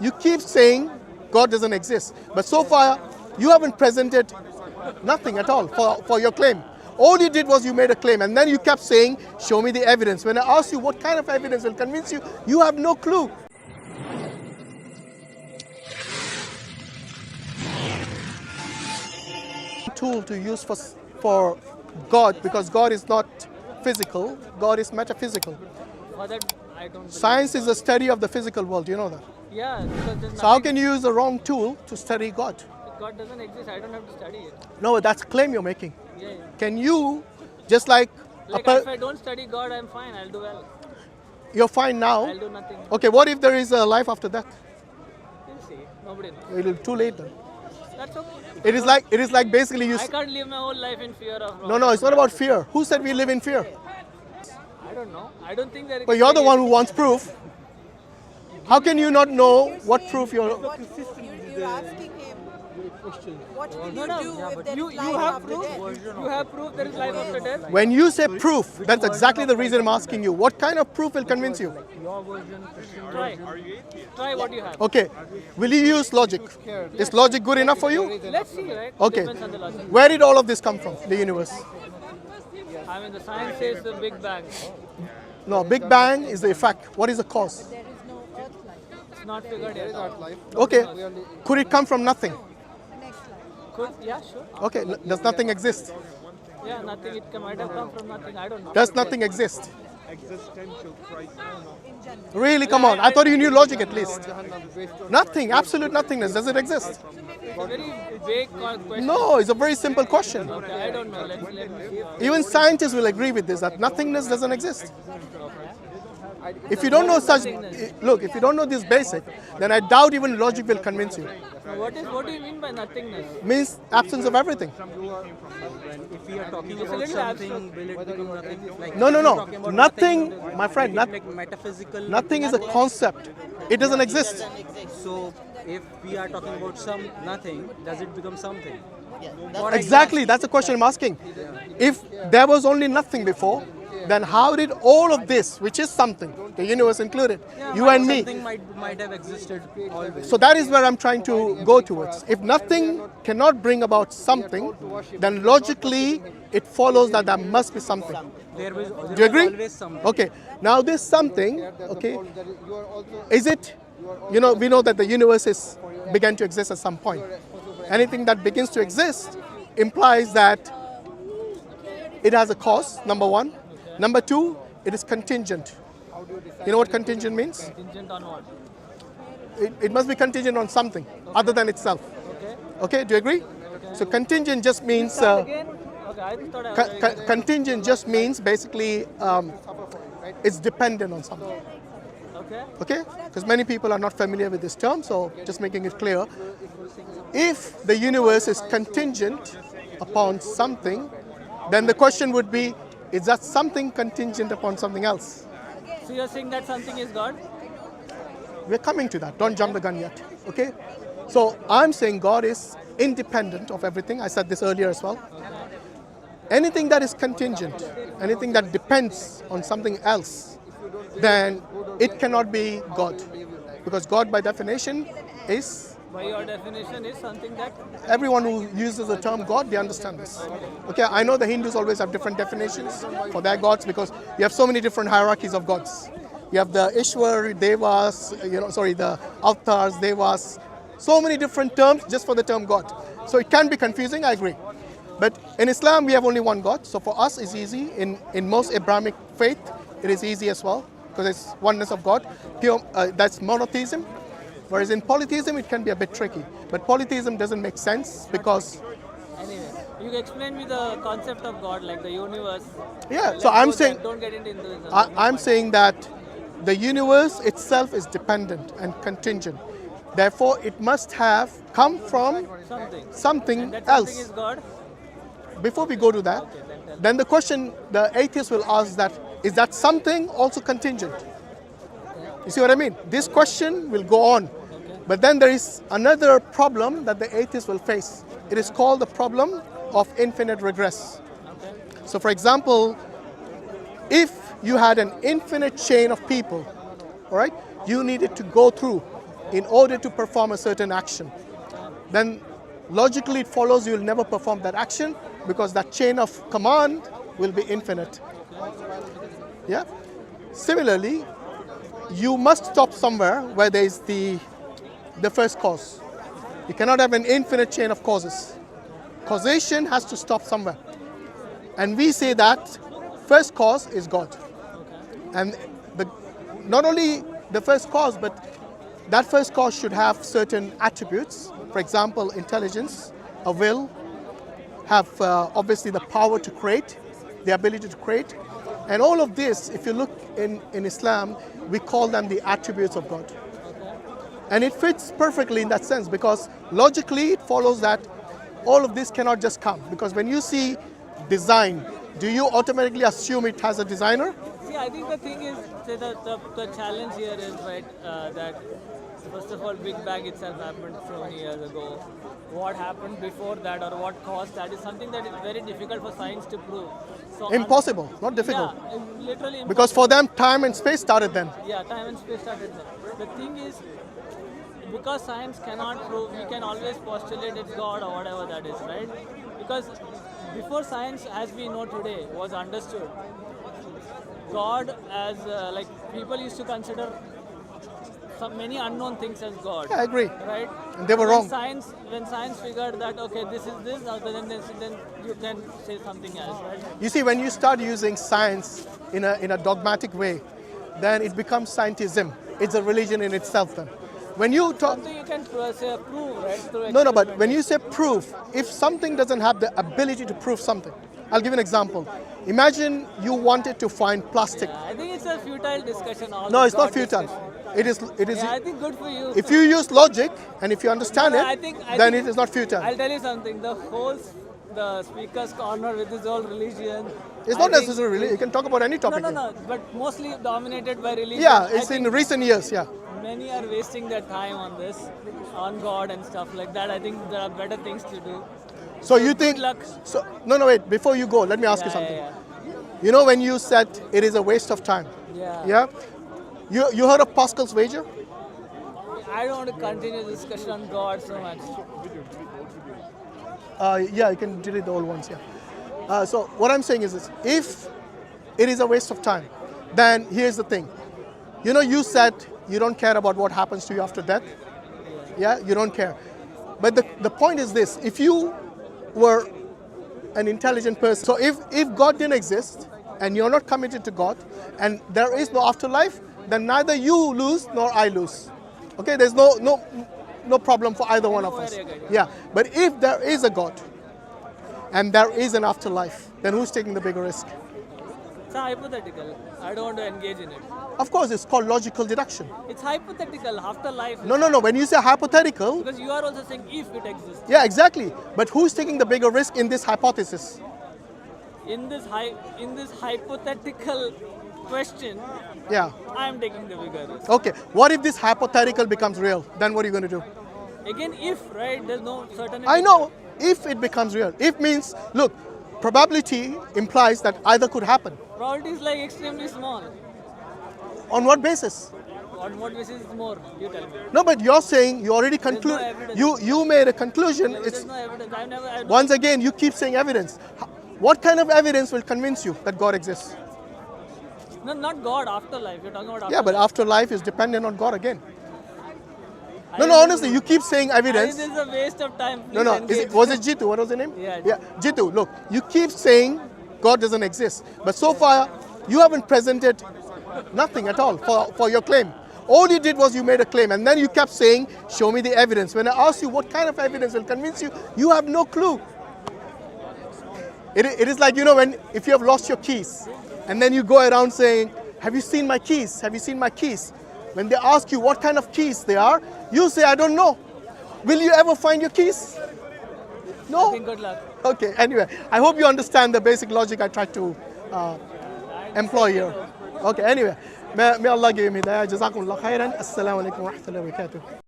You keep saying God doesn't exist, but so far you haven't presented nothing at all for your claim. All you did was you made a claim, and then you kept saying, show me the evidence. When I asked you what kind of evidence will convince you, you have no clue. Tool to use for God, because God is not physical, God is metaphysical. For that, I don't. Science is a study of the physical world, you know that. Yeah, because there's So how can you use the wrong tool to study God? God doesn't exist. I don't have to study it. No, that's a claim you're making. Yeah. Can you, just like, Like if I don't study God, I'm fine. I'll do well. you're fine now. I'll do nothing. Okay, what if there is a life after death? We'll see. Nobody knows. It will be too late then. That's okay. It is like basically you. I can't live my whole life in fear of. No, it's not about fear. Who said we live in fear? I don't know. I don't think that. But you're the one who wants proof. How can you not know what proof you're? You're asking him, what will you No. do if there You is life have after proof. death? You have proof there is life after death. When you say proof, that's exactly the reason I'm asking you. What kind of proof will convince you? Try. Try what you have. Okay, will you use logic? Is logic good enough for you? Let's see, right? Okay. Depends on the logic. Where did all of this come from? The universe? I mean, the science says the Big Bang. No, Big Bang is the effect. What is the cause? There is no earth life. It's not figured yet. Okay, could it come from nothing? Next life. Could, yeah, sure. Okay, does nothing exist? Yeah, nothing. It might have come from nothing. I don't know. Does nothing exist? Existential crisis. In general. Really, come on. I thought you knew logic at least. Nothing, absolute nothingness. Does it exist? It's a very vague question. No, it's a very simple question. Okay, I don't know. Let me see. Even scientists will agree with this, that nothingness doesn't exist. If you don't know such, look, if you don't know this basic, then I doubt even logic will convince you. Now, what do you mean by nothingness? Means absence of everything. If we are talking It's a about little something, will it become nothing? Like No, if we're no. talking about Nothing, nothing, my friend, will it like metaphysical. nothing is a concept. It doesn't exist. So if we are talking about some nothing, does it become something? Exactly, that's the question I'm asking. If there was only nothing before, then how did all of this, which is something, the universe included, you and me, Something might have existed always. so that is where I'm trying to go towards. If nothing cannot bring about something, then logically it follows that there must be something. There was Do you agree? always something. Okay, now this something, okay, is it, we know that the universe began to exist at some point. Anything that begins to exist implies that it has a cause, number one. Number two, it is contingent. You know what contingent means? Contingent on what? It must be contingent on something other than itself. Okay. Okay, do you agree? So contingent just means, Again? Okay, I thought I was contingent just means basically it's dependent on something. Okay. Okay? Because many people are not familiar with this term, so just making it clear. If the universe is contingent upon something, then the question would be, is that something contingent upon something else? So you're saying that something is God? We're coming to that. Don't jump the gun yet. Okay? So I'm saying God is independent of everything. I said this earlier as well. Anything that is contingent, anything that depends on something else, then it cannot be God. Because God by definition is, By your definition, is something that everyone who uses the term God, they understand this. Okay, I know the Hindus always have different definitions for their gods because you have so many different hierarchies of gods. You have the Ishwar, Devas, the avatars, Devas, so many different terms just for the term God. So it can be confusing, I agree. But in Islam, we have only one God. So for us, it's easy. In most Abrahamic faith, it is easy as well because it's oneness of God. Pure, that's monotheism. Whereas in polytheism, it can be a bit tricky. But polytheism doesn't make sense because, anyway. You explain me the concept of God, like the universe. yeah, so I'm saying, Don't get into Hinduism. I'm saying that the universe itself is dependent and contingent. Therefore, it must have come from something And that else. something is God. Before we go to that, then the question the atheist will ask that, is that something also contingent? You see what I mean? This question will go on. But then there is another problem that the atheist will face. It is called the problem of infinite regress. So for example, if you had an infinite chain of people, all right, you needed to go through in order to perform a certain action, then logically it follows you will never perform that action because that chain of command will be infinite. Yeah? Similarly, you must stop somewhere where there is the first cause. You cannot have an infinite chain of causes. Causation has to stop somewhere. And we say that first cause is God. And not only the first cause, but that first cause should have certain attributes. For example, intelligence, a will, have obviously the power to create, the ability to create. And all of this, if you look in Islam, we call them the attributes of God. And it fits perfectly in that sense because logically it follows that all of this cannot just come. Because when you see design, do you automatically assume it has a designer? See, I think the thing is, say the challenge here is, right, that first of all, Big Bang itself happened so many years ago. What happened before that or what caused that is something that is very difficult for science to prove. So Impossible, not difficult. Yeah, literally impossible. Because for them, time and space started then. Yeah, time and space started there. The thing is, because science cannot prove, we can always postulate it's God or whatever that is, right? Because before science, as we know today, was understood, God as like people used to consider many unknown things as God. Yeah, I agree. Right? And they were wrong. When science figured that okay, this is this, then you can say something else, right? You see, when you start using science in a dogmatic way, then it becomes scientism. It's a religion in itself then. When you talk, Something you can say prove, right? Through no, but experiment. when you say proof, if something doesn't have the ability to prove something, I'll give you an example. Imagine you wanted to find plastic. I think it's a futile discussion. No, it's not God futile. discussion. It is. Yeah, I think good for you. If you use logic and if you understand No, it, I think then it is not futile. I'll tell you something. The speaker's corner with his whole religion. It's I not think necessarily religion. You can talk about any topic. No, but mostly dominated by religion. Yeah, I it's in think recent years. Yeah. many are wasting their time on this, on God and stuff like that. I think there are better things to do. So you think? Good luck. So no, wait. Before you go, let me ask you something. Yeah. You know when you said it is a waste of time. Yeah. Yeah. You heard of Pascal's wager? I don't want to continue the discussion on God so much. Yeah, you can delete the old ones. Yeah. So what I'm saying is this: if it is a waste of time, then here's the thing. You know, you said you don't care about what happens to you after death. Yeah, you don't care. But the point is this: if you were an intelligent person, so if God didn't exist and you're not committed to God, and there is no afterlife, then neither you lose nor I lose. Okay, there's no problem for either one of us. Yeah, but if there is a God and there is an afterlife, then who's taking the bigger risk? It's hypothetical. I don't want to engage in it. Of course, it's called logical deduction. It's hypothetical. Afterlife. No. When you say hypothetical, Because you are also saying if it exists. yeah, exactly. But who's taking the bigger risk in this hypothesis? In this hypothetical question, Yeah. I am taking the bigger risk. Okay. What if this hypothetical becomes real? Then what are you going to do? Again, if, right, there's no certainty. I know. If it becomes real. If means, look, probability implies that either could happen. Probability is like extremely small. On what basis? On what basis is more? You tell me. No, but you're saying you already conclude. evidence. You made a conclusion. There's no evidence. I've Once again, you keep saying evidence. What kind of evidence will convince you that God exists? No, not God, afterlife. You're talking about afterlife. Yeah, but afterlife is dependent on God again. I No, think honestly, you keep saying evidence. this is a waste of time. No, Please was engage. it Jitu? What was the name? Yeah, Jitu, look, you keep saying God doesn't exist. But so far, you haven't presented nothing at all for your claim. All you did was you made a claim and then you kept saying, show me the evidence. When I asked you what kind of evidence will convince you, you have no clue. It is like, you know, if you have lost your keys and then you go around saying, have you seen my keys? Have you seen my keys? When they ask you what kind of keys they are, you say, I don't know. Will you ever find your keys? I No? think good luck. Okay, anyway, I hope you understand the basic logic I tried to employ here. Okay, anyway, may Allah give me hidayah. Jazakumullah khairan. Assalamu alaikum wa rahmatullahi wa barakatuh.